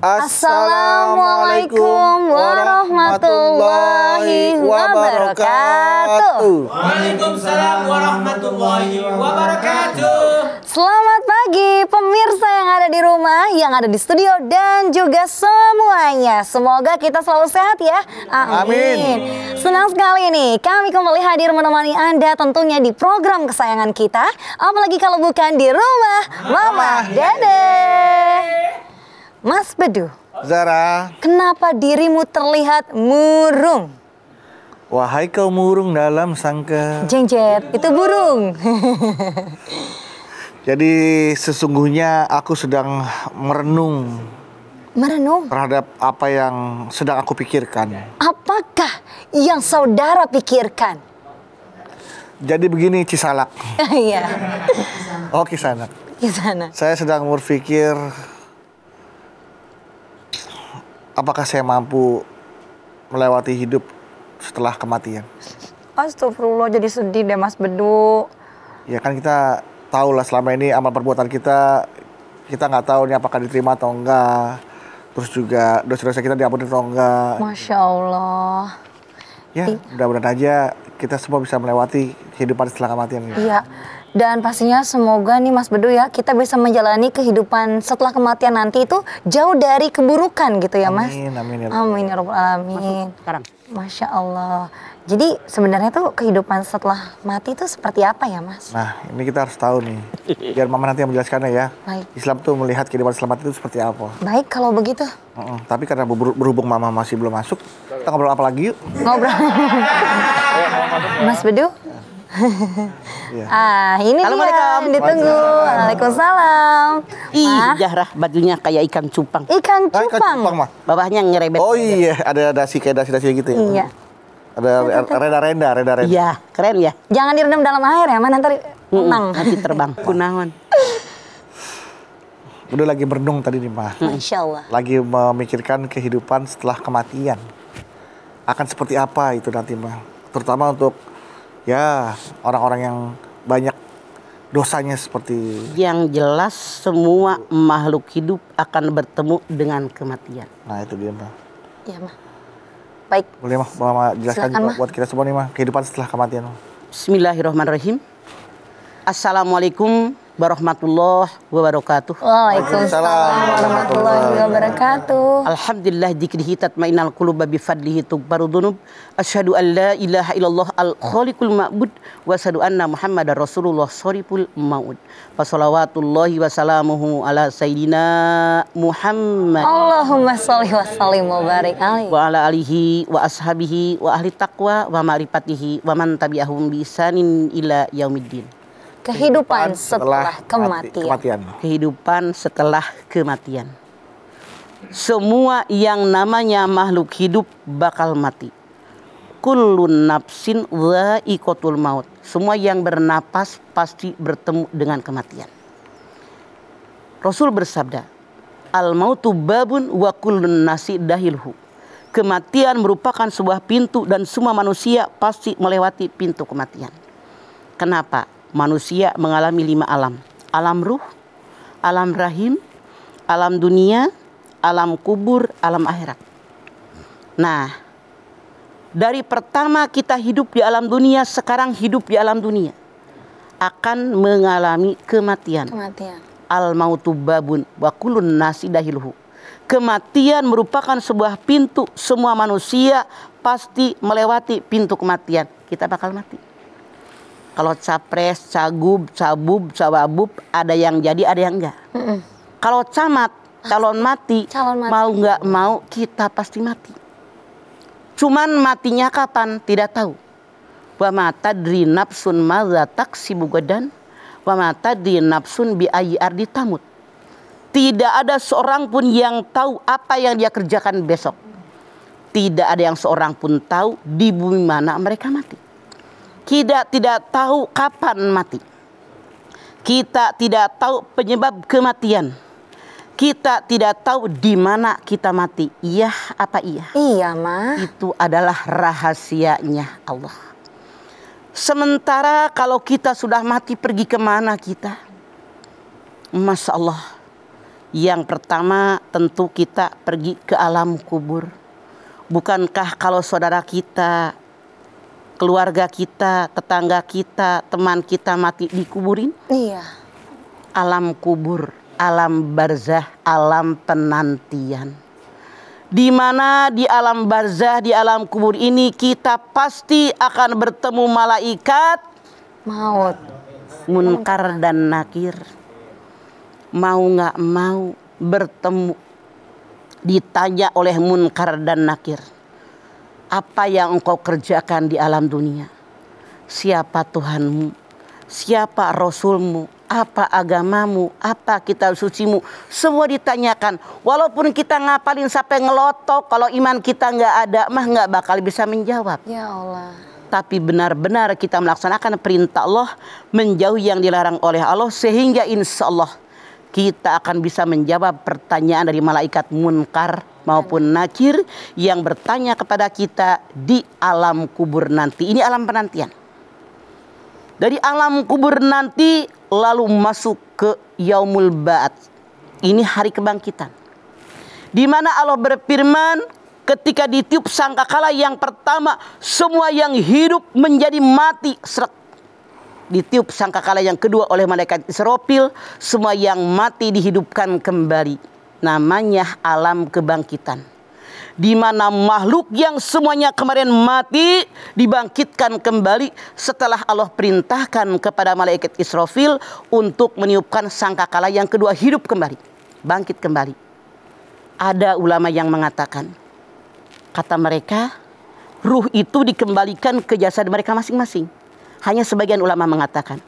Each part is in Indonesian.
Assalamualaikum warahmatullahi wabarakatuh. Waalaikumsalam warahmatullahi wabarakatuh. Selamat pagi pemirsa yang ada di rumah, yang ada di studio, dan juga semuanya. Semoga kita selalu sehat ya. Amin. Senang sekali nih kami kembali hadir menemani Anda tentunya di program kesayangan kita. Apalagi kalau bukan di rumah Mama Dede. Mas Bedu, Zara, kenapa dirimu terlihat murung? wahai kau murung dalam sangka. Jengjet, itu burung. Jadi sesungguhnya aku sedang merenung Merenung? terhadap apa yang sedang aku pikirkan. Apakah yang saudara pikirkan? Jadi begini Cisalak. Iya, Oh Kisanak. di sana. Saya sedang berpikir apakah saya mampu melewati hidup setelah kematian. Astagfirullah, jadi sedih deh Mas Bedu. Ya kan kita tahu lah selama ini amal perbuatan kita nggak tahu nih apakah diterima atau enggak. Terus juga dosa-dosa kita diampuni atau enggak. Masya Allah. Ya mudah-mudahan aja kita semua bisa melewati kehidupan setelah kematian ini. Iya, dan pastinya semoga nih Mas Bedu ya, kita bisa menjalani kehidupan setelah kematian nanti itu jauh dari keburukan gitu ya Mas. Amin, amin ya. Amin ya Rabbal Alamin. Sekarang. Masya Allah. Jadi sebenarnya tuh kehidupan setelah mati itu seperti apa ya Mas? Nah ini kita harus tahu nih, biar Mama nanti yang menjelaskannya ya. Baik. Islam tuh melihat kehidupan setelah mati itu seperti apa. Baik kalau begitu. Tapi karena berhubung Mama masih belum masuk, kita ngobrol apa lagi yuk? Ngobrol. Mas Bedu. Iya. Ini dia yang ditunggu. Waalaikumsalam. Ih, Jahrah bajunya kayak ikan cupang. Ikan Ikan cupang. cupang mah. Bawahnya ngerebet. Oh iya, ada dasi kayak dasi gitu ya. Iya. Ada renda. Iya, keren ya. Jangan direndam dalam air ya, Man. Nanti tenang. Nanti terbang. Kunaon. Udah lagi merenung tadi nih Mah. Masya Allah. Lagi memikirkan kehidupan setelah kematian. Akan seperti apa itu nanti Mah. Terutama untuk ya orang-orang yang banyak dosanya seperti. Yang jelas semua makhluk hidup akan bertemu dengan kematian. Nah itu dia Mah. Iya, Mah. Baik. Boleh Mah jelaskan Silakan, Mah. buat kita semua nih Mah. Kehidupan setelah kematian Mah. Bismillahirrahmanirrahim. Assalamualaikum warahmatullahi wabarakatuh. Waalaikumsalam warahmatullahi wabarakatuh. Alhamdulillah dzikrihi tatmainnal qulub bi fadlihi tughfaru dzunub. Asyhadu an la ilaha illallah al khaliqul ma'bud wa asyhadu anna Muhammadar Rasulullah shariful maut. Wa shalawatullahi wa salamuhu ala sayyidina Muhammad Allahumma sholli wa sallim wa barik alaihi. wa ala alihi wa ashabihi wa ahli taqwa wa ma'rifatihi wa man tabi'ahum bi ihsanin ila yaumiddin. Kehidupan setelah kematian. Kehidupan setelah kematian. Semua yang namanya makhluk hidup bakal mati. Kullun nafsin dha'iqatul maut. Semua yang bernapas pasti bertemu dengan kematian. Rasul bersabda, al mautu babun wa kullun nasi dahilhu. Kematian merupakan sebuah pintu dan semua manusia pasti melewati pintu kematian. Kenapa? Manusia mengalami 5 alam. Alam ruh, alam rahim, alam dunia, alam kubur, alam akhirat. Nah, dari pertama kita hidup di alam dunia, sekarang hidup di alam dunia, akan mengalami kematian. Al mautu babun wa kullun nasi dahilhu. Kematian merupakan sebuah pintu, semua manusia pasti melewati pintu kematian. Kita bakal mati. Kalau capres, cagub, cawabub, ada yang jadi, ada yang enggak. Kalau camat, calon mati, mau nggak mau kita pasti mati. Cuman matinya kapan? Tidak tahu. Wa ma tadri nafsun madza taksibu gadan, wa ma tadri nafsun bi ayyi ardi tamut. Tidak ada seorang pun yang tahu apa yang dia kerjakan besok. Tidak ada yang seorang pun tahu di bumi mana mereka mati. Kita tidak tahu kapan mati. Kita tidak tahu penyebab kematian. Kita tidak tahu di mana kita mati. Iya apa iya? Iya, Ma. Itu adalah rahasianya Allah. Sementara kalau kita sudah mati pergi kemana kita? Masya Allah. Yang pertama tentu kita pergi ke alam kubur. Bukankah kalau saudara kita, keluarga kita, tetangga kita, teman kita mati dikuburin? Iya. Alam kubur, alam barzah, alam penantian. Di mana di alam barzah, di alam kubur ini kita pasti akan bertemu malaikat Maut. Munkar dan Nakir. Mau nggak mau bertemu, ditanya oleh Munkar dan Nakir, apa yang engkau kerjakan di alam dunia? Siapa Tuhanmu? Siapa Rasulmu? Apa agamamu? Apa kitab sucimu? Semua ditanyakan. Walaupun kita ngapalin sampai ngelotok, kalau iman kita nggak ada, mah nggak bakal bisa menjawab. Ya Allah. Tapi benar-benar kita melaksanakan perintah Allah, menjauhi yang dilarang oleh Allah, sehingga insya Allah kita akan bisa menjawab pertanyaan dari malaikat Munkar maupun Nakir yang bertanya kepada kita di alam kubur nanti. Ini alam penantian. Dari alam kubur nanti lalu masuk ke Yaumul Ba'ats. Ini hari kebangkitan. Di mana Allah berfirman, ketika ditiup sangkakala yang pertama, semua yang hidup menjadi mati seret. Ditiup sangkakala yang kedua oleh malaikat Israfil, semua yang mati dihidupkan kembali. Namanya alam kebangkitan. Di mana makhluk yang semuanya kemarin mati dibangkitkan kembali setelah Allah perintahkan kepada malaikat Israfil untuk meniupkan sangkakala yang kedua, hidup kembali, bangkit kembali. Ada ulama yang mengatakan, kata mereka, ruh itu dikembalikan ke jasad mereka masing-masing. Hanya sebagian ulama mengatakan,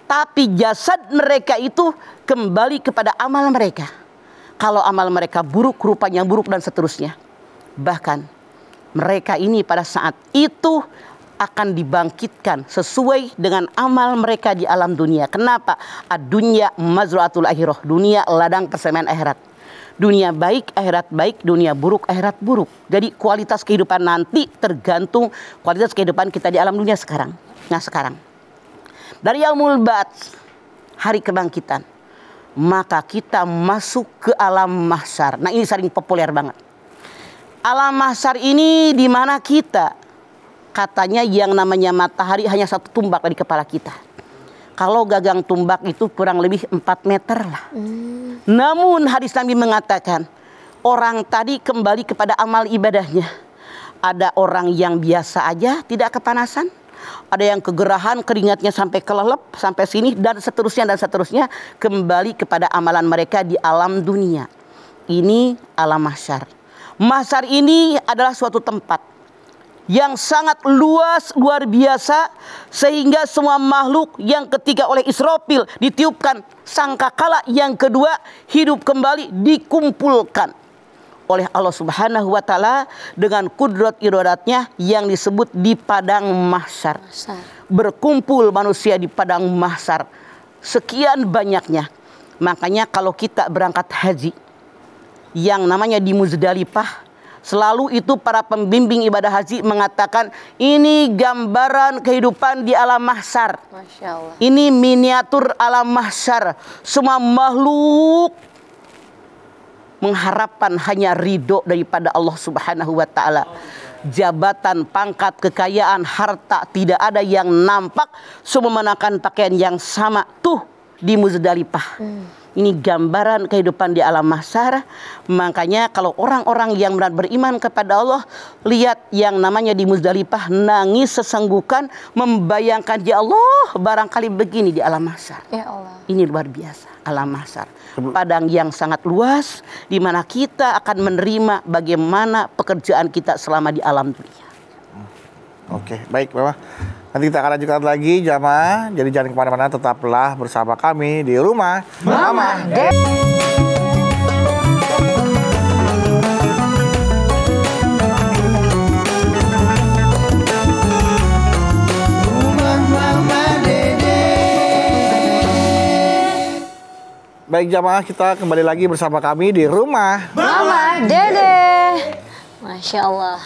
tapi jasad mereka itu kembali kepada amal mereka. Kalau amal mereka buruk, rupanya buruk dan seterusnya. Bahkan mereka ini pada saat itu akan dibangkitkan sesuai dengan amal mereka di alam dunia. Kenapa? Ad-dunya mazra'atul akhirah. Dunia ladang persemaian akhirat. Dunia baik, akhirat baik. Dunia buruk, akhirat buruk. Jadi kualitas kehidupan nanti tergantung kualitas kehidupan kita di alam dunia sekarang. Nah sekarang, dari Yaumul Ba'ats, hari kebangkitan, maka kita masuk ke alam mahsyar. Nah ini sering populer banget. Alam mahsyar ini di mana kita, katanya yang namanya matahari hanya satu tumbak dari kepala kita. Kalau gagang tumbak itu kurang lebih 4 meter lah. Namun hadis Nabi mengatakan, orang tadi kembali kepada amal ibadahnya. Ada orang yang biasa aja tidak kepanasan. Ada yang kegerahan, keringatnya sampai kelelep, sampai sini, dan seterusnya kembali kepada amalan mereka di alam dunia. Ini alam mahsyar. Mahsyar ini adalah suatu tempat yang sangat luas, luar biasa, sehingga semua makhluk yang ketika oleh Israfil ditiupkan sangkakala yang kedua hidup kembali dikumpulkan oleh Allah Subhanahu wa taala dengan kudrat iradatnya yang disebut di padang mahsyar. Berkumpul manusia di padang mahsyar sekian banyaknya. Makanya kalau kita berangkat haji yang namanya di Muzdalifah, selalu itu para pembimbing ibadah haji mengatakan ini gambaran kehidupan di alam mahsyar. Masya Allah. Ini miniatur alam mahsyar. Semua makhluk mengharapkan hanya ridho daripada Allah Subhanahu wa taala. Jabatan, pangkat, kekayaan, harta tidak ada yang nampak, semua mengenakan pakaian yang sama tuh di Muzdalifah. Ini gambaran kehidupan di alam mahsyar. Makanya kalau orang-orang yang benar beriman kepada Allah, lihat yang namanya di Muzdalifah nangis sesenggukan membayangkan, ya Allah, barangkali begini di alam mahsyar. Ya Allah. Ini luar biasa alam mahsyar. Padang yang sangat luas di mana kita akan menerima bagaimana pekerjaan kita selama di alam dunia. Oke, baik Bapak. Nanti kita akan lanjutkan lagi jamaah. Jadi jangan kemana-mana, tetaplah bersama kami di rumah Mama Dede. Baik jamaah, kita kembali lagi bersama kami di rumah Mama Dede. Masya Allah.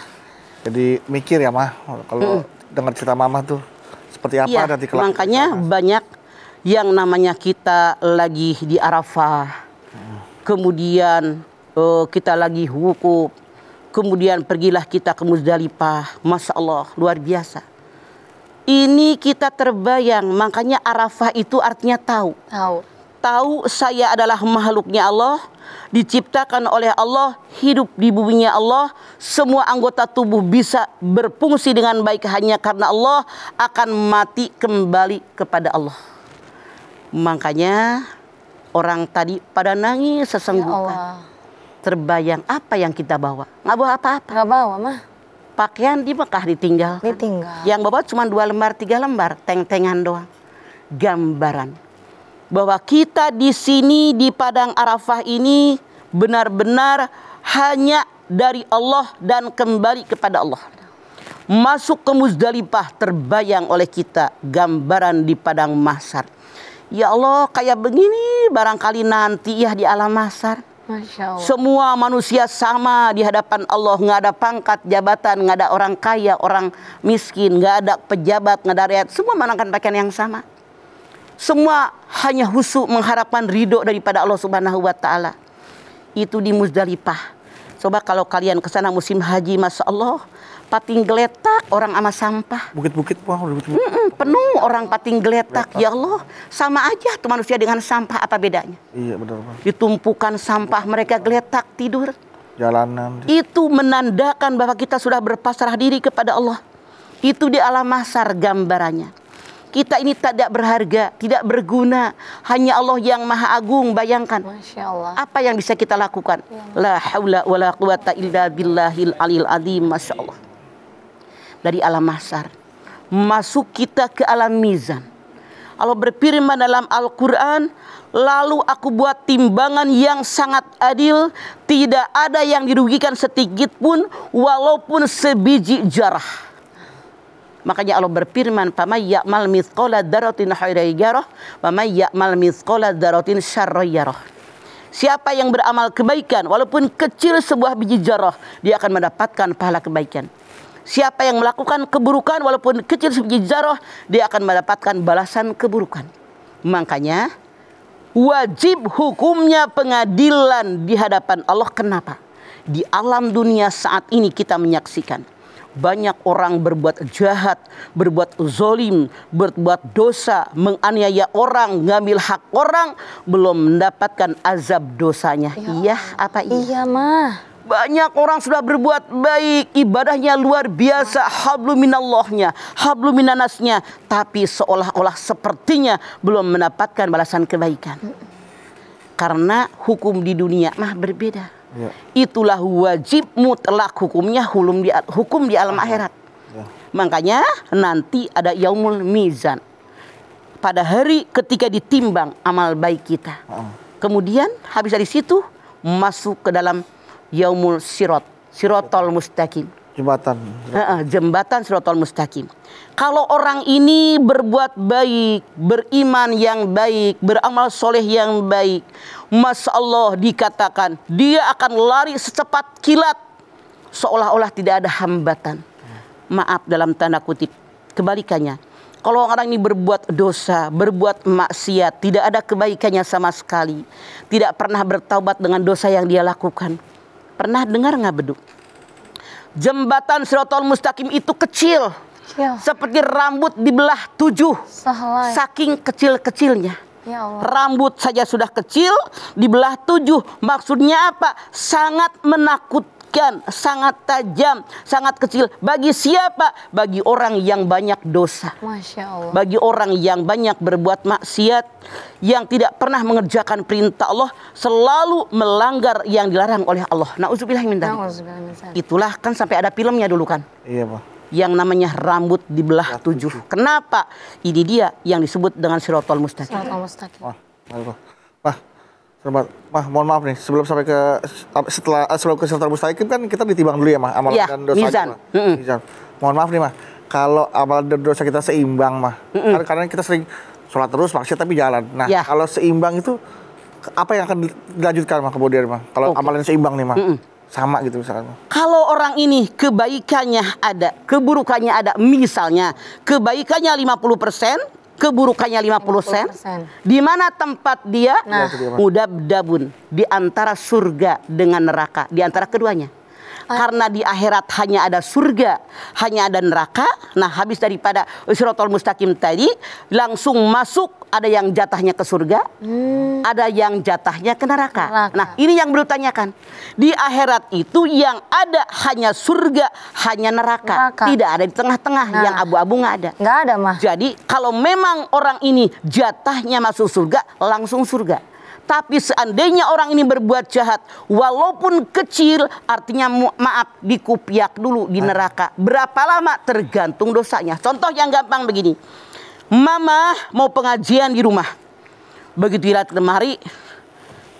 Jadi mikir ya Mah, kalau dengar cerita Mama tuh seperti apa Iya, nanti kelak. makanya banyak yang namanya kita lagi di Arafah. kemudian kita lagi wukuf, kemudian pergilah kita ke Muzdalifah. Masya Allah, luar biasa. Ini kita terbayang, makanya Arafah itu artinya tahu. Tahu saya adalah makhluknya Allah, diciptakan oleh Allah, hidup di buminya Allah, semua anggota tubuh bisa berfungsi dengan baik hanya karena Allah, akan mati kembali kepada Allah. Makanya orang tadi pada nangis sesenggukan. Terbayang apa yang kita bawa? Nggak bawa apa-apa. Nggak bawa mah. Pakaian di Mekah ditinggal. Yang bawa cuma 2 lembar, 3 lembar, teng-tengan doang. Gambaran bahwa kita di sini di padang Arafah ini benar-benar hanya dari Allah dan kembali kepada Allah. Masuk ke Muzdalifah terbayang oleh kita gambaran di padang mahsyar. Ya Allah, kayak begini barangkali nanti ya di alam mahsyar. Masya Allah. Semua manusia sama di hadapan Allah, nggak ada pangkat jabatan, nggak ada orang kaya, orang miskin, nggak ada pejabat, nggak ada rakyat, semua mengenakan pakaian yang sama. Semua hanya khusyuk mengharapkan ridho daripada Allah Subhanahu wa Ta'ala. Itu di Muzdalifah. Coba kalau kalian ke sana musim haji, Masya Allah, pating geletak orang sama sampah. Bukit-bukit penuh orang pating geletak. Ya Allah, sama aja tuh manusia dengan sampah, apa bedanya? Iya benar, Pak. Ditumpukan sampah, mereka geletak tidur. Jalanan. Itu menandakan bahwa kita sudah berpasrah diri kepada Allah. Itu di alam mahsyar gambarannya. Kita ini tidak berharga, tidak berguna. Hanya Allah yang Maha Agung. Bayangkan. Masya Allah. Apa yang bisa kita lakukan? La haula wa la quwata illa billahil alil azim. Masya Allah. Dari alam mahsyar masuk kita ke alam mizan. Allah berfirman dalam Al-Quran, lalu aku buat timbangan yang sangat adil, tidak ada yang dirugikan sedikit pun walaupun sebiji jarah. Makanya Allah berfirman, "Faman ya'mal mithqala dzarratin khairan yarah, wa man ya'mal mithqala dzarratin syarran yarah." Siapa yang beramal kebaikan walaupun kecil sebuah biji zarah, dia akan mendapatkan pahala kebaikan. Siapa yang melakukan keburukan walaupun kecil sebiji zarah, dia akan mendapatkan balasan keburukan. Makanya wajib hukumnya pengadilan di hadapan Allah. Kenapa? Di alam dunia saat ini kita menyaksikan banyak orang berbuat jahat, berbuat zolim, berbuat dosa, menganiaya orang, ngambil hak orang, belum mendapatkan azab dosanya. Iya apa iya? Iya mah. Banyak orang sudah berbuat baik, ibadahnya luar biasa, hablu minallahnya, hablu minanasnya, tapi seolah-olah sepertinya belum mendapatkan balasan kebaikan. Karena hukum di dunia mah berbeda. Ya. Itulah wajib mutlak hukumnya, hukum di alam akhirat. Ya. Makanya nanti ada yaumul mizan. Pada hari ketika ditimbang amal baik kita. Kemudian habis dari situ masuk ke dalam yaumul sirat, sirotol mustaqim. Jembatan sirotol mustaqim. Kalau orang ini berbuat baik, beriman yang baik, beramal soleh yang baik, Masya Allah dikatakan dia akan lari secepat kilat, seolah-olah tidak ada hambatan. Maaf dalam tanda kutip. Kebalikannya, kalau orang ini berbuat dosa, berbuat maksiat, tidak ada kebaikannya sama sekali, tidak pernah bertaubat dengan dosa yang dia lakukan. Pernah dengar nggak beduk? Jembatan Siratal Mustaqim itu kecil, seperti rambut dibelah 7. Saking kecil-kecilnya. Ya Allah. Rambut saja sudah kecil, dibelah 7. Maksudnya apa? Sangat menakutkan, sangat tajam, sangat kecil. Bagi siapa? Bagi orang yang banyak dosa. Masya Allah. Bagi orang yang banyak berbuat maksiat, yang tidak pernah mengerjakan perintah Allah, selalu melanggar yang dilarang oleh Allah. Na'udzubillah min dzalik. Itulah kan sampai ada filmnya dulu kan. Iya, Pak. Yang namanya rambut dibelah 7. Kenapa? Ini dia yang disebut dengan Siratal Mustaqim. Mah, mohon maaf nih, sebelum sampai ke sebelum ke Siratal Mustaqim kan kita ditimbang dulu ya, Mah, amalan dan dosa mizan. Mizan. Mohon maaf nih, Mah. Kalau amalan dan dosa kita seimbang, Mah. Karena kita sering sholat terus maksiat tapi jalan. Nah, kalau seimbang itu apa yang akan dilanjutkan, Mah, kemudian, Mah? Kalau amalan seimbang nih, Mah. Sama gitu misalnya. Kalau orang ini kebaikannya ada, keburukannya ada. Misalnya kebaikannya 50%, keburukannya 50%. Di mana tempat dia? Nah. Mudabdabun, di antara surga dengan neraka, di antara keduanya. Karena di akhirat hanya ada surga, hanya ada neraka. Nah, habis daripada Shiratal Mustaqim tadi, langsung masuk, ada yang jatahnya ke surga, ada yang jatahnya ke neraka. Nah, ini yang beliau tanyakan. Di akhirat itu yang ada hanya surga, hanya neraka. Tidak ada di tengah-tengah, yang abu-abu nggak ada. Nggak ada, mah. Jadi kalau memang orang ini jatahnya masuk surga, langsung surga. Tapi seandainya orang ini berbuat jahat, walaupun kecil, artinya maaf, dikupiak dulu di neraka. Berapa lama? Tergantung dosanya. Contoh yang gampang begini. Mama mau pengajian di rumah. Begitu lihat lemari,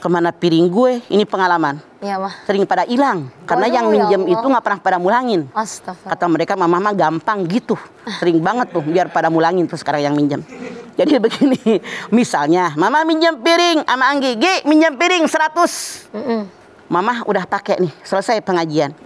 kemana piring gue? Ini pengalaman. Iya, mah. Sering pada hilang. Karena yang minjem itu nggak pernah pada mulangin. Astagfirullah. Kata mereka, mama mah gampang gitu. Sering banget tuh, biar pada mulangin tuh sekarang yang minjem. Jadi begini, misalnya mama minjem piring sama Anggi, minjem piring 100. Mama udah pakai nih, selesai pengajian.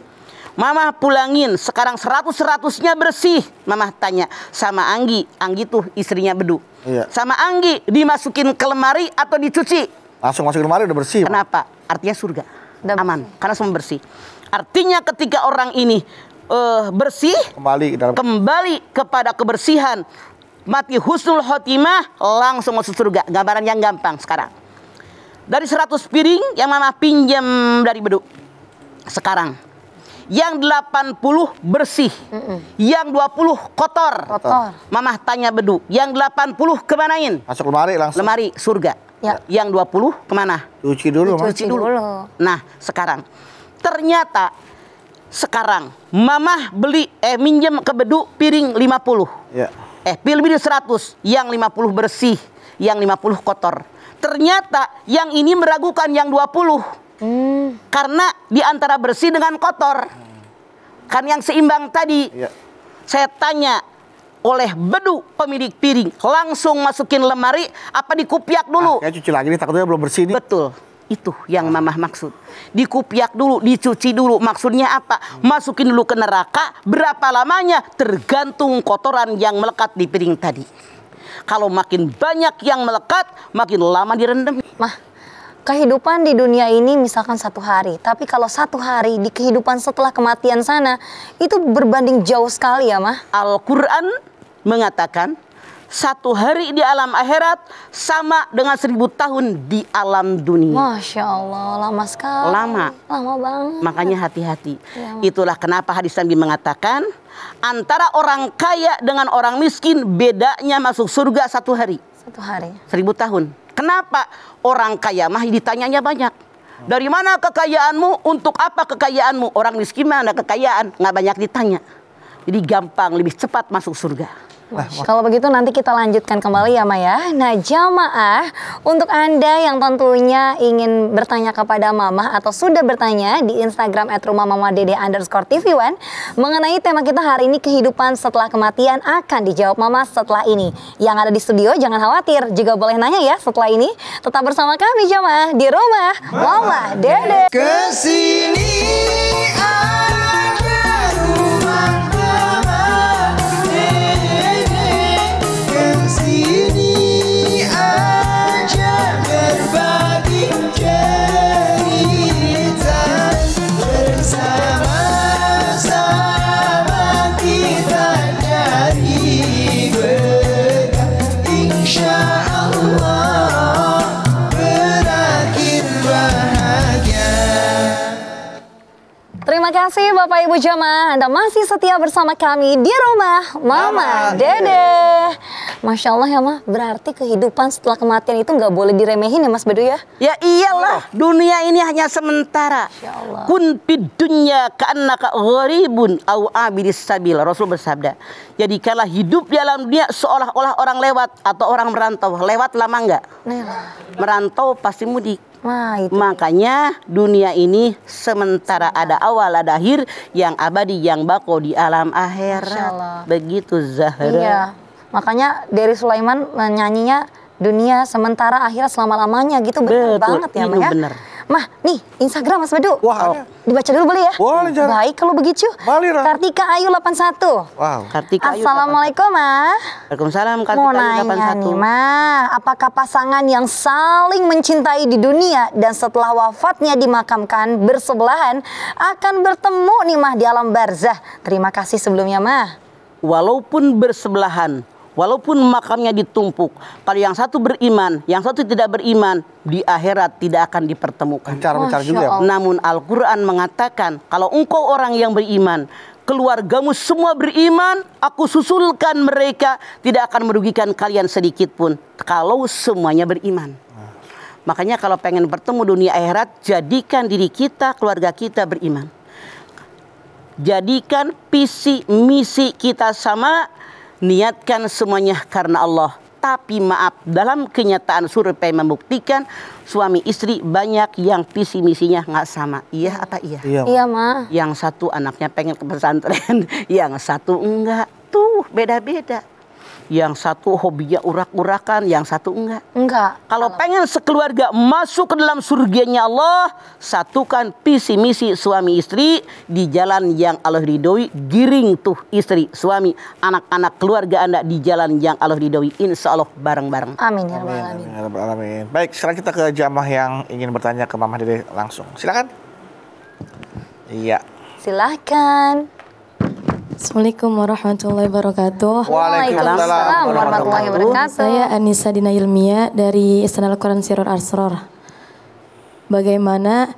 Mama pulangin, sekarang 100-100-nya bersih. Mama tanya sama Anggi tuh istrinya Bedu. Iya. Sama Anggi, dimasukin ke lemari atau dicuci? Langsung masukin lemari udah bersih. Kenapa? Artinya surga, aman, bersih. karena semua bersih. Artinya ketika orang ini bersih, kembali kepada kebersihan, mati husnul khotimah, langsung masuk surga. Gambaran yang gampang sekarang. Dari 100 piring yang mama pinjam dari Bedu, sekarang yang 80 bersih, yang 20 kotor. Mama tanya Bedu, yang 80 kemanain? Masuk lemari langsung. Lemari surga. Ya. Yang 20 kemana? Cuci dulu. Cuci dulu. Nah, sekarang ternyata sekarang mama minjem ke Bedu piring 50. Ya. Piring 100, yang 50 bersih, yang 50 kotor. Ternyata yang ini meragukan yang 20. Karena di antara bersih dengan kotor. Kan yang seimbang tadi. Ya. Saya tanya oleh Bedu pemilik piring, langsung masukin lemari apa dikupiak dulu? Kayak cuci lagi nih, takutnya belum bersih nih. Betul. Itu yang mamah maksud. Dikupiak dulu, dicuci dulu. Maksudnya apa? Masukin dulu ke neraka. Berapa lamanya? Tergantung kotoran yang melekat di piring tadi. Kalau makin banyak yang melekat, makin lama direndam. Mah, kehidupan di dunia ini misalkan 1 hari. Tapi kalau 1 hari di kehidupan setelah kematian sana, itu berbanding jauh sekali ya, Mah. Al-Quran mengatakan 1 hari di alam akhirat sama dengan 1000 tahun di alam dunia. Masya Allah, lama sekali. Lama banget. Makanya hati-hati. Ya, itulah kenapa hadis Nabi mengatakan antara orang kaya dengan orang miskin bedanya masuk surga 1 hari. 1 hari. 1000 tahun. Kenapa? Orang kaya mah ditanyanya banyak. Dari mana kekayaanmu? Untuk apa kekayaanmu? Orang miskin mana kekayaan? Nggak banyak ditanya. Jadi gampang, lebih cepat masuk surga. Kalau begitu nanti kita lanjutkan kembali ya, Maya. Nah, jamaah, untuk Anda yang tentunya ingin bertanya kepada Mama atau sudah bertanya di Instagram @rumahmamadede_tv1 mengenai tema kita hari ini, kehidupan setelah kematian, akan dijawab Mama setelah ini. Yang ada di studio jangan khawatir, juga boleh nanya ya setelah ini. Tetap bersama kami jamaah di rumah Mama Dede. Kesini ada rumah Mama Dede. Kesini aja berbagi cerita, bersama-sama kita cari berkah, insya Allah berakhir bahagia. Terima kasih Bapak Ibu jamaah, Anda masih setia bersama kami di rumah Mama Dede. Masya Allah ya Mah, berarti kehidupan setelah kematian itu nggak boleh diremehin ya Mas Bedu ya? Ya iyalah, dunia ini hanya sementara. Ya Allah. Kun fid dunya ka'annaka gharibun aw abidis sabil. Rasul bersabda, jadikanlah hidup di alam dunia seolah-olah orang lewat atau orang merantau. Lewat lama enggak? Merantau pasti mudik. Nah, itu. Makanya dunia ini sementara, ada awal ada akhir, yang abadi yang bako di alam Masya akhirat. Allah. Begitu Zahra. Iya, makanya dari Sulaiman nyanyinya dunia sementara akhirat selama-lamanya gitu, benar Betul, banget ya itu Mah ya. benar. Mah, nih Instagram Mas Bedu. Wah, ada. Dibaca dulu boleh ya? Boleh, Jar. Baik kalau begitu. Boleh, Ra. Kartika Ayu 81. Wow. Kartika Ayu. Assalamualaikum, Mah. Waalaikumsalam Mau Kartika Ayu nanya 81. nih, Mah. Apakah pasangan yang saling mencintai di dunia dan setelah wafatnya dimakamkan bersebelahan akan bertemu nih, Mah, di alam barzah? Terima kasih sebelumnya, Mah. Walaupun bersebelahan, walaupun makamnya ditumpuk, kalau yang satu beriman, yang satu tidak beriman, di akhirat tidak akan dipertemukan. Bicara juga ya. Namun Al-Quran mengatakan, kalau engkau orang yang beriman, keluargamu semua beriman, aku susulkan mereka, tidak akan merugikan kalian sedikit pun, kalau semuanya beriman. Makanya kalau pengen bertemu dunia akhirat, jadikan diri kita, keluarga kita beriman. Jadikan visi misi kita sama, niatkan semuanya karena Allah. Tapi maaf, dalam kenyataan survei membuktikan suami istri banyak yang visi misinya nggak sama. Iya apa iya? Iya, Mah. Yang satu anaknya pengen ke pesantren, yang satu enggak. Tuh beda-beda. Yang satu hobinya urak-urakan, yang satu enggak. Enggak. Kalau pengen sekeluarga masuk ke dalam surganya Allah, satukan visi misi suami istri di jalan yang Allah ridhoi. Giring tuh istri, suami, anak-anak keluarga Anda di jalan yang Allah ridhoi. Insya Allah bareng-bareng. Amin ya rabbal alamin. Ya Rabbal alamin. Baik, sekarang kita ke jamaah yang ingin bertanya ke Mama Dede langsung. Silakan. Iya. Silahkan. Assalamualaikum warahmatullahi wabarakatuh. Waalaikumsalam warahmatullahi wabarakatuh. Saya Anissa Dina Ilmia dari Istana Al-Quran Sirur Asror. Bagaimana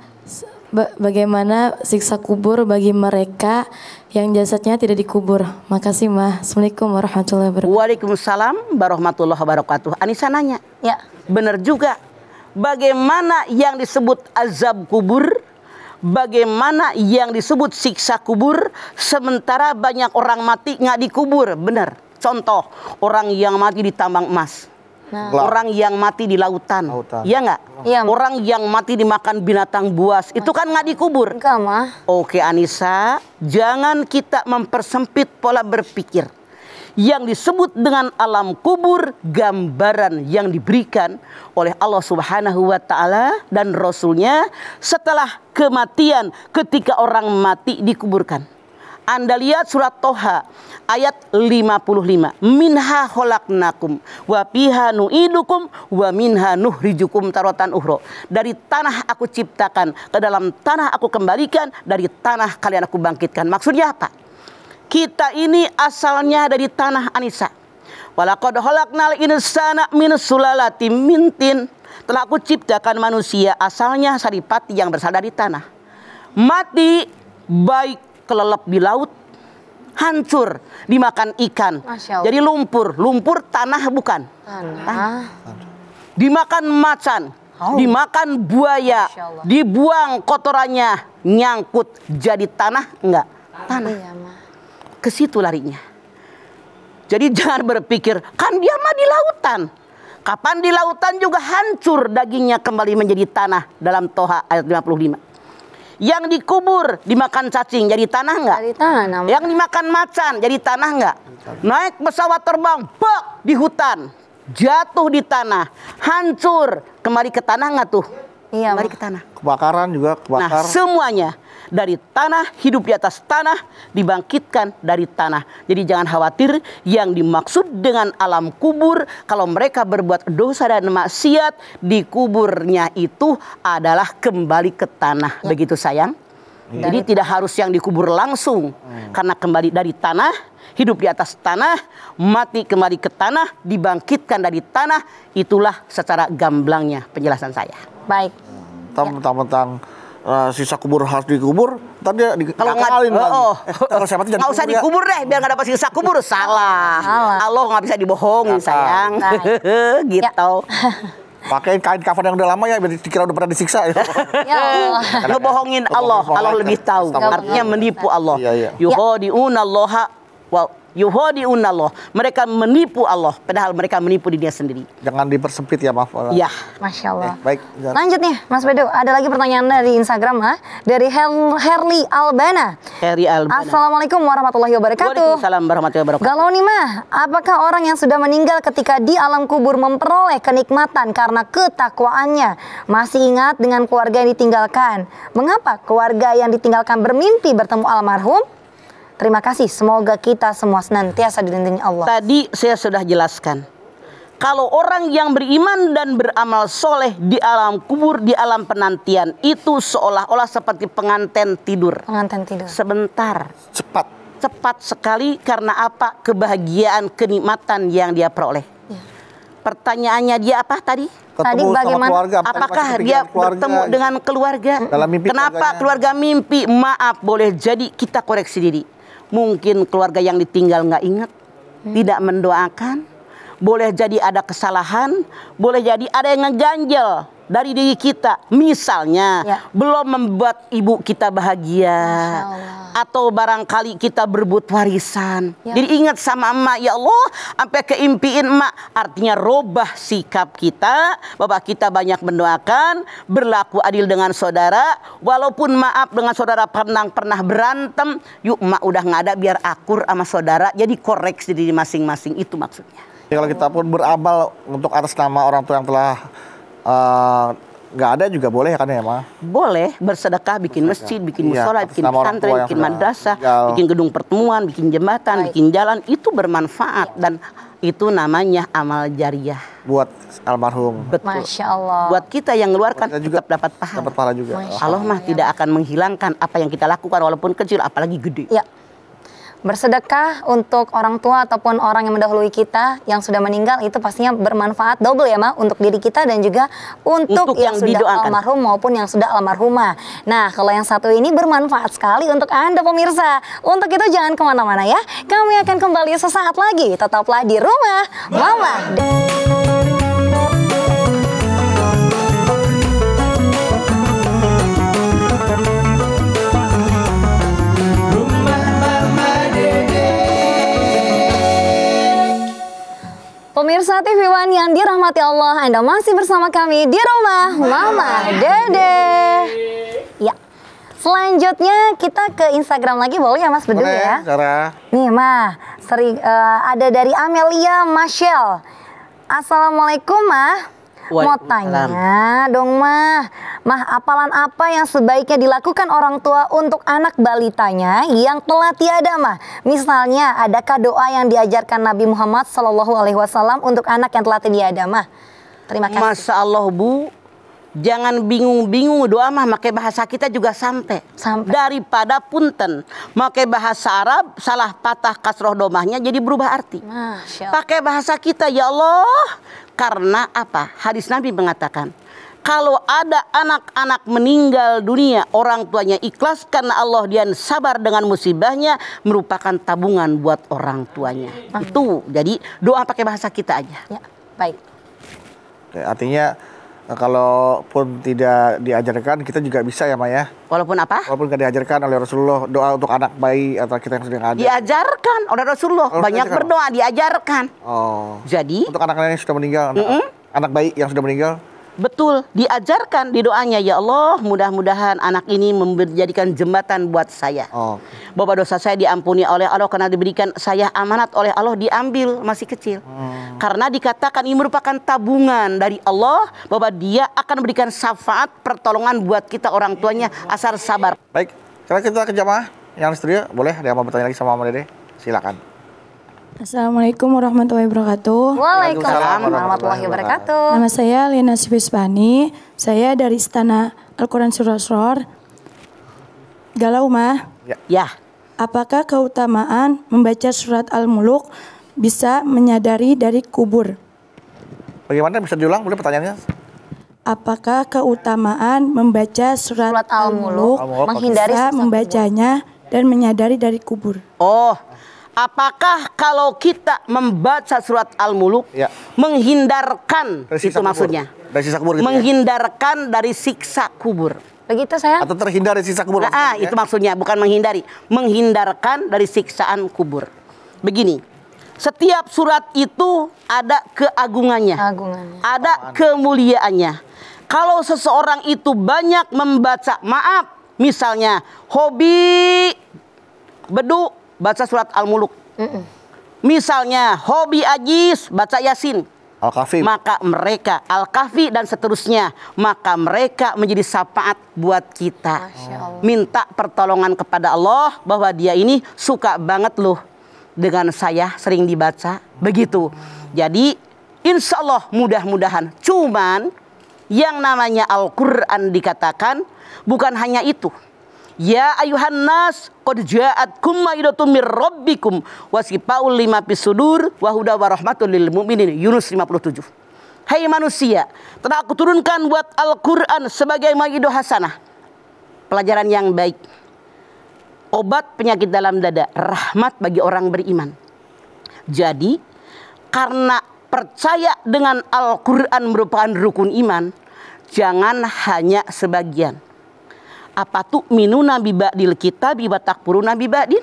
siksa kubur bagi mereka yang jasadnya tidak dikubur? Makasih, Mah. Assalamualaikum warahmatullahi wabarakatuh. Waalaikumsalam warahmatullahi wabarakatuh. Anissa nanya. Ya. Benar juga. Bagaimana yang disebut azab kubur? Bagaimana yang disebut siksa kubur? Sementara banyak orang mati nggak dikubur. Benar. Contoh, orang yang mati di tambang emas. Nah. Orang yang mati di lautan. Iya nggak? Iya, Ma. Orang yang mati dimakan binatang buas. Itu kan nggak dikubur. Enggak, Mah. Oke Anissa, jangan kita mempersempit pola berpikir. Yang disebut dengan alam kubur, gambaran yang diberikan oleh Allah Subhanahu wa Ta'ala dan Rasulnya setelah kematian, ketika orang mati dikuburkan. Anda lihat surat Toha ayat 55. Minha khalaqnakum wa fiha nu'idukum wa minha nuhrijukum taratan ukhra. Dari tanah aku ciptakan, ke dalam tanah aku kembalikan, dari tanah kalian aku bangkitkan. Maksudnya apa? Kita ini asalnya dari tanah, Anissa. Walaqad khalaqnal insana min sulalatin min tin. Telah aku ciptakan manusia asalnya saripati yang berasal dari tanah. Mati, baik kelelep di laut, hancur dimakan ikan. Masya Allah. Jadi lumpur, lumpur tanah bukan. Tanah. Dimakan macan, dimakan buaya, Masya Allah. dibuang kotorannya, nyangkut jadi tanah enggak? Tanah. Iya, Mah. Ke situ larinya. Jadi jangan berpikir, kan dia mah di lautan. Kapan di lautan juga hancur dagingnya kembali menjadi tanah. Dalam Toha ayat 55. Yang dikubur dimakan cacing jadi tanah enggak? Dari tanah, Mah. Yang dimakan macan jadi tanah enggak? Naik pesawat terbang, bak di hutan, jatuh di tanah, hancur, kembali ke tanah enggak tuh? Iya, Kembali Mah. ke tanah. Kebakaran juga, Nah, kebakar. semuanya dari tanah, hidup di atas tanah, dibangkitkan dari tanah. Jadi jangan khawatir, yang dimaksud dengan alam kubur, kalau mereka berbuat dosa dan maksiat, dikuburnya itu adalah kembali ke tanah. Begitu sayang. Jadi tidak harus yang dikubur langsung, karena kembali dari tanah, hidup di atas tanah, mati kembali ke tanah, dibangkitkan dari tanah. Itulah secara gamblangnya penjelasan saya. Baik. Tentang sisa kubur harus dikubur, tadi dia Kalau diakalin nggak, lagi. Kalau siapa nggak usah dikubur deh, biar nggak dapat sisa kubur. Salah. Allah nggak bisa dibohongin, sayang. Gitu. Pakai kain kafan yang udah lama ya, biar dikira udah pernah disiksa. Ya Allah. Ngebohongin Allah, Allah lebih tahu. Artinya menipu Allah. Iya, iya. Yukhadi'una Allaha yuhadi'unallah. Mereka menipu Allah, padahal mereka menipu dirinya sendiri. Jangan dipersempit ya, maaf. Ya. Masya Allah. Baik. Lanjut nih, Mas Bedu. Ada lagi pertanyaan dari Instagram dari Herli Albana. Heri Albana. Assalamualaikum warahmatullahi wabarakatuh. Waalaikumsalam warahmatullahi wabarakatuh. Galau nih mah, apakah orang yang sudah meninggal ketika di alam kubur memperoleh kenikmatan karena ketakwaannya masih ingat dengan keluarga yang ditinggalkan? Mengapa keluarga yang ditinggalkan bermimpi bertemu almarhum? Terima kasih, semoga kita semua senantiasa dilindungi Allah. Tadi saya sudah jelaskan. Kalau orang yang beriman dan beramal soleh di alam kubur, di alam penantian, itu seolah-olah seperti pengantin tidur. Pengantin tidur. Sebentar. Cepat. Sekali karena apa? Kebahagiaan, kenikmatan yang dia peroleh. Ya. Pertanyaannya dia apa tadi? Tadi Ketemu sama bagaimana? keluarga, Apakah masih dia kepikiran bertemu dengan keluarga? Dalam mimpi Kenapa keluarganya. keluarga mimpi? Maaf, boleh jadi kita koreksi diri. Mungkin keluarga yang ditinggal nggak ingat, tidak mendoakan. Boleh jadi ada kesalahan, boleh jadi ada yang ngeganjel dari diri kita. Misalnya Ya. belum membuat ibu kita bahagia, Masya Allah. atau barangkali kita berebut warisan. Ya. Jadi ingat sama emak, ya Allah, sampai keimpiin emak. Artinya robah sikap kita, bahwa kita banyak mendoakan, berlaku adil dengan saudara. Walaupun maaf dengan saudara pernah berantem, yuk emak udah nggak ada, biar akur sama saudara. Jadi koreksi diri masing-masing, itu maksudnya. Ya, kalau kita pun beramal untuk atas nama orang tua yang telah nggak ada juga boleh kan ya, Ma? Boleh bersedekah, bikin masjid, bikin Iya, musola, atas bikin nama orang tua pesantren, yang bikin sudah madrasah, tinggal. bikin gedung pertemuan, bikin jembatan, Baik. bikin jalan, itu bermanfaat dan itu namanya amal jariah. Buat almarhum. Betul. Masya Allah. Buat kita yang ngeluarkan Kita juga tetap dapat pahala. dapat pahala juga. Masya Allah mah tidak akan menghilangkan apa yang kita lakukan walaupun kecil, apalagi gede. Ya. Bersedekah untuk orang tua ataupun orang yang mendahului kita yang sudah meninggal itu pastinya bermanfaat double ya, Ma, untuk diri kita dan juga untuk yang sudah didoakan. almarhum maupun yang sudah almarhumah. Nah, kalau yang satu ini bermanfaat sekali untuk Anda pemirsa. Untuk itu jangan kemana-mana ya. Kami akan kembali sesaat lagi. Tetaplah di rumah Mama. Pemirsa TV One yang dirahmati Allah, Anda masih bersama kami di rumah Mama Dede. Ya, selanjutnya kita ke Instagram lagi, boleh ya Mas Bedu Boleh, ya? Sarah. Nih Mah, ada dari Amelia Michelle. Assalamualaikum Mah. Mau Waalaikumsalam. tanya dong Mah, apalan apa yang sebaiknya dilakukan orang tua untuk anak balitanya yang telah tiada Mah? Misalnya, adakah doa yang diajarkan Nabi Muhammad SAW untuk anak yang telah tiada Mah? Terima kasih. Masya Allah Bu, jangan bingung-bingung, doa mah pakai bahasa kita juga sampai. Daripada punten, pakai bahasa Arab salah patah kasroh domahnya jadi berubah arti. Masya Allah. Pakai bahasa kita, ya Allah. Karena apa? Hadis Nabi mengatakan, kalau ada anak-anak meninggal dunia, orang tuanya ikhlas karena Allah, dia sabar dengan musibahnya, merupakan tabungan buat orang tuanya. Itu jadi doa pakai bahasa kita aja. Ya, baik. Oke, artinya kalaupun tidak diajarkan, kita juga bisa ya, Maya. Walaupun apa? Walaupun tidak diajarkan oleh Rasulullah, doa untuk anak bayi atau kita yang sedang ada. Diajarkan oleh Rasulullah. Oh, Banyak diajarkan. berdoa, diajarkan. Oh. Jadi Untuk anak-anak yang sudah meninggal, anak bayi yang sudah meninggal. betul, diajarkan di doanya, ya Allah, mudah-mudahan anak ini menjadikan jembatan buat saya. Oh. Bahwa dosa saya diampuni oleh Allah karena diberikan saya amanat oleh Allah, diambil masih kecil. Karena dikatakan ini merupakan tabungan dari Allah, bahwa dia akan memberikan syafaat pertolongan buat kita orang tuanya, asal sabar. Baik, sekarang kita ke jamaah yang di studio. Boleh ada yang mau bertanya lagi sama Mama Dede? Silakan. Assalamualaikum warahmatullahi wabarakatuh. Waalaikumsalam warahmatullahi wabarakatuh. Nama saya Lena Sivispani. Saya dari Istana Al-Quran Surasror. Galau Mah, Ya, apakah keutamaan membaca surat Al-Muluk bisa menyadari dari kubur? Bagaimana, bisa diulang? Boleh pertanyaannya? Apakah keutamaan membaca surat Surat Al-Muluk Al-Muluk, menghindari bisa sisa membacanya dan menyadari dari kubur? oh, apakah kalau kita membaca surat Al-Muluk Ya. menghindarkan, Dari itu siksa kubur. maksudnya, Dari siksa kubur gitu ya? menghindarkan dari siksa kubur. Begitu sayang? Atau terhindar dari siksa kubur? Nah, maksudnya, ya? itu maksudnya, bukan menghindari, menghindarkan dari siksaan kubur. Begini, setiap surat itu ada keagungannya, ada kemuliaannya. Kalau seseorang itu banyak membaca, maaf, misalnya hobi bedu, baca surat Al-Muluk. Misalnya hobi ajis, baca Yasin. Al-Kahfi. Maka mereka Al-Kahfi dan seterusnya, maka mereka menjadi syafaat buat kita. Minta pertolongan kepada Allah bahwa dia ini suka banget loh dengan saya, sering dibaca. Begitu. Jadi insya Allah mudah-mudahan. Cuman yang namanya Al-Quran dikatakan bukan hanya itu. Ya ayuhan nas qad ja'atkum mau'izatun mir rabbikum wa shifaa'un lima fis sudur wa huda wa rahmatul lil mu'minin. Yunus 57. Hai manusia, telah aku turunkan buat Al-Quran sebagai mau'izah hasanah, pelajaran yang baik, obat penyakit dalam dada, rahmat bagi orang beriman. Jadi karena percaya dengan Al-Quran merupakan rukun iman, jangan hanya sebagian. Apa tuh minuna bi ba'dil kitabi wa takfuruna bi ba'din?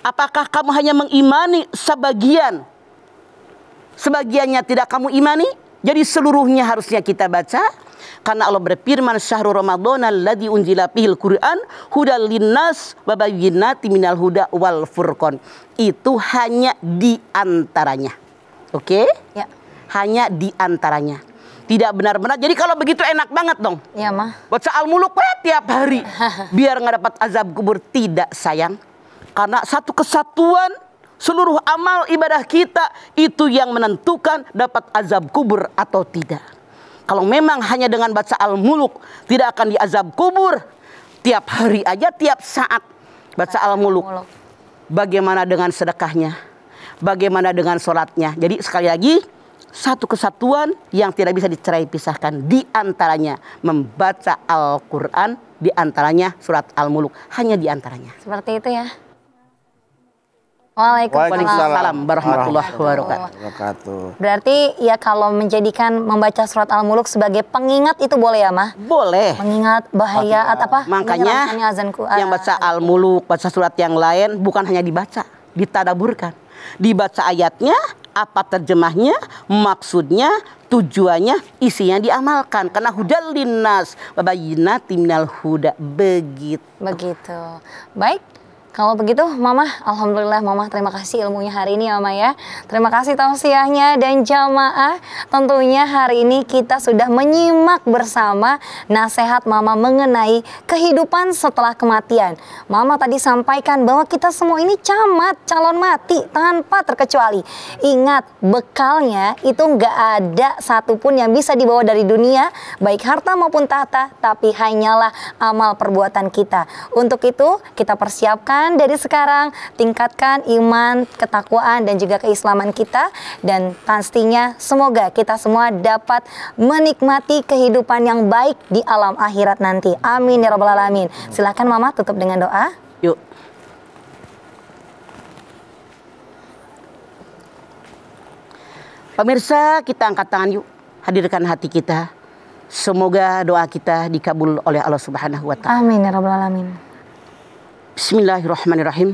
Apakah kamu hanya mengimani sebagian? Sebagiannya tidak kamu imani? Jadi seluruhnya harusnya kita baca. Karena Allah berfirman, syahrul ramadhan alladzi unzila fihil Qur'an hudal linnas wa bayyinatin minal huda wal furqan. Itu hanya di antaranya. Oke? Ya. Hanya di antaranya. Tidak benar-benar. Jadi kalau begitu enak banget dong. Iya, Mah. Baca Al-Muluk tiap hari. Biar nggak dapat azab kubur. Tidak, sayang. Karena satu kesatuan seluruh amal ibadah kita itu yang menentukan dapat azab kubur atau tidak. Kalau memang hanya dengan baca Al-Muluk tidak akan diazab kubur, tiap hari aja, tiap saat baca Al-Muluk. Bagaimana dengan sedekahnya? Bagaimana dengan sholatnya? Jadi sekali lagi, satu kesatuan yang tidak bisa dicerai pisahkan, di antaranya membaca Al-Quran, di antaranya surat Al-Muluk, hanya di antaranya. Seperti itu ya. Waalaikumsalam warahmatullahi wabarakatuh. Berarti ya kalau menjadikan membaca surat Al-Muluk sebagai pengingat itu boleh ya, Mah? Boleh. Mengingat bahaya atau apa? Makanya yang baca Al-Muluk, baca surat yang lain bukan hanya dibaca, ditadaburkan. Dibaca ayatnya, apa terjemahnya, maksudnya, tujuannya, isinya diamalkan. Karena hudal linnas wa bayyinatin minal huda. Begitu. Baik. Kalau begitu, Mama, alhamdulillah Mama terima kasih ilmunya hari ini ya, Mama ya. Terima kasih tausiahnya dan jamaah. Tentunya hari ini kita sudah menyimak bersama nasihat Mama mengenai kehidupan setelah kematian. Mama tadi sampaikan bahwa kita semua ini camat, calon mati tanpa terkecuali. Ingat, bekalnya itu nggak ada satupun yang bisa dibawa dari dunia, baik harta maupun tahta, tapi hanyalah amal perbuatan kita. Untuk itu, kita persiapkan dari sekarang, tingkatkan iman, ketakwaan dan juga keislaman kita, dan pastinya semoga kita semua dapat menikmati kehidupan yang baik di alam akhirat nanti. Amin ya rabbal alamin. Silahkan Mama tutup dengan doa. Yuk. Pemirsa, kita angkat tangan yuk, hadirkan hati kita. Semoga doa kita dikabul oleh Allah Subhanahu wa Ta'ala. Amin ya rabbal alamin. Bismillahirrahmanirrahim.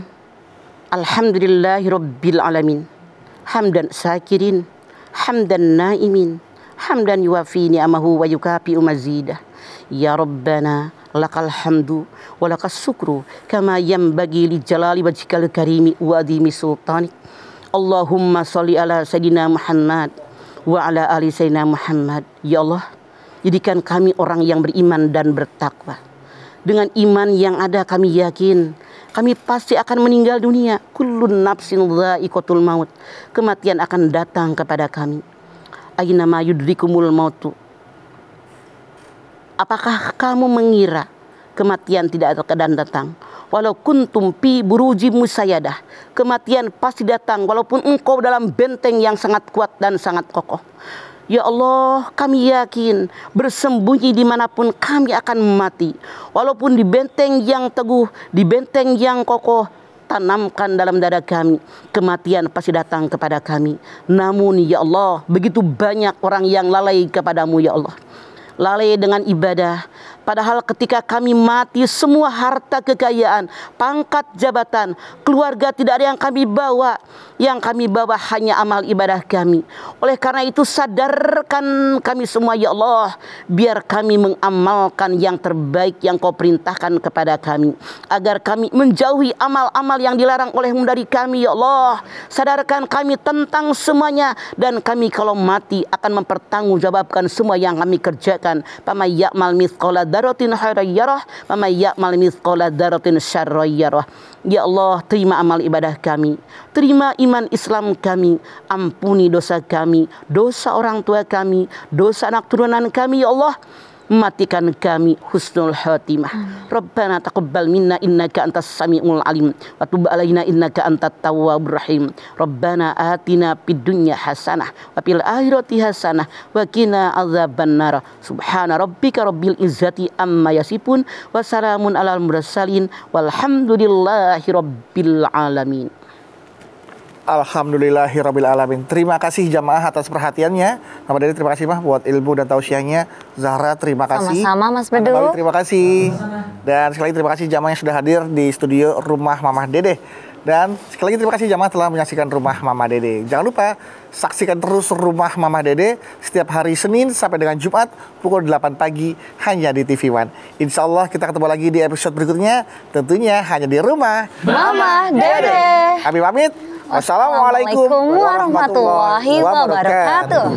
Alhamdulillahirabbil alamin. Hamdan syakirin, hamdan naimin, hamdan yuwafi ni'amahu wa yukafi'u mazidah. Ya Rabbana lakal hamdu wa lakas syukru kama yanbaghi li jalali wajhikal karimi wa adhimi sultanik. Allahumma sholli ala sayyidina Muhammad wa ala ali sayyidina Muhammad. Ya Allah, jadikan kami orang yang beriman dan bertakwa. Dengan iman yang ada kami yakin kami pasti akan meninggal dunia. Kullun nafsin dha'iqatul maut. Kematian akan datang kepada kami. Aina ma yudrikumul mautu. Apakah kamu mengira kematian tidak akan datang? Walau kuntum fi buruji musayyadah. Kematian pasti datang walaupun engkau dalam benteng yang sangat kuat dan sangat kokoh. Ya Allah, kami yakin bersembunyi dimanapun kami akan mati. Walaupun di benteng yang teguh, di benteng yang kokoh, tanamkan dalam dada kami. Kematian pasti datang kepada kami. Namun ya Allah, begitu banyak orang yang lalai kepadamu ya Allah. Lalai dengan ibadah, Padahal ketika kami mati, semua harta kekayaan, pangkat jabatan, keluarga tidak ada yang kami bawa. Yang kami bawa hanya amal ibadah kami. Oleh karena itu sadarkan kami semua ya Allah, biar kami mengamalkan yang terbaik yang Kau perintahkan kepada kami, agar kami menjauhi amal-amal yang dilarang oleh-Mu dari kami ya Allah. Sadarkan kami tentang semuanya, dan kami kalau mati akan mempertanggungjawabkan semua yang kami kerjakan. Faman ya'mal mithqala dzarratin khairan yarah, faman ya'mal mithqala dzarratin syarran yarah. Ya Allah, terima amal ibadah kami, terima iman Islam kami, ampuni dosa kami, dosa orang tua kami, dosa anak turunan kami ya Allah. Matikan kami husnul khatimah. Rabbana taqabbal minna innaka antas samiul alim wa tub alaina innaka antat tawwabur rahim. Rabbana atina fid dunya hasanah wa fil akhirati hasanah wa qina adzabannar. Subhana rabbika rabbil izzati amma yasifun wa salamun alal mursalin walhamdulillahi rabbil alamin. Alhamdulillahirabbil alamin. Terima kasih jamaah atas perhatiannya. Mama Dede terima kasih Mah buat ilmu dan tausiahnya. Zahra terima kasih. Sama-sama Mas Bedu. Kembali terima kasih. Dan sekali lagi terima kasih jamaah yang sudah hadir di studio Rumah Mama Dede. Dan sekali lagi terima kasih jamaah telah menyaksikan Rumah Mama Dede. Jangan lupa saksikan terus Rumah Mama Dede setiap hari Senin sampai dengan Jumat pukul 8 pagi hanya di TV One. Insya Allah kita ketemu lagi di episode berikutnya, tentunya hanya di Rumah Mama Dede. Kami pamit. Wassalamualaikum warahmatullahi wabarakatuh.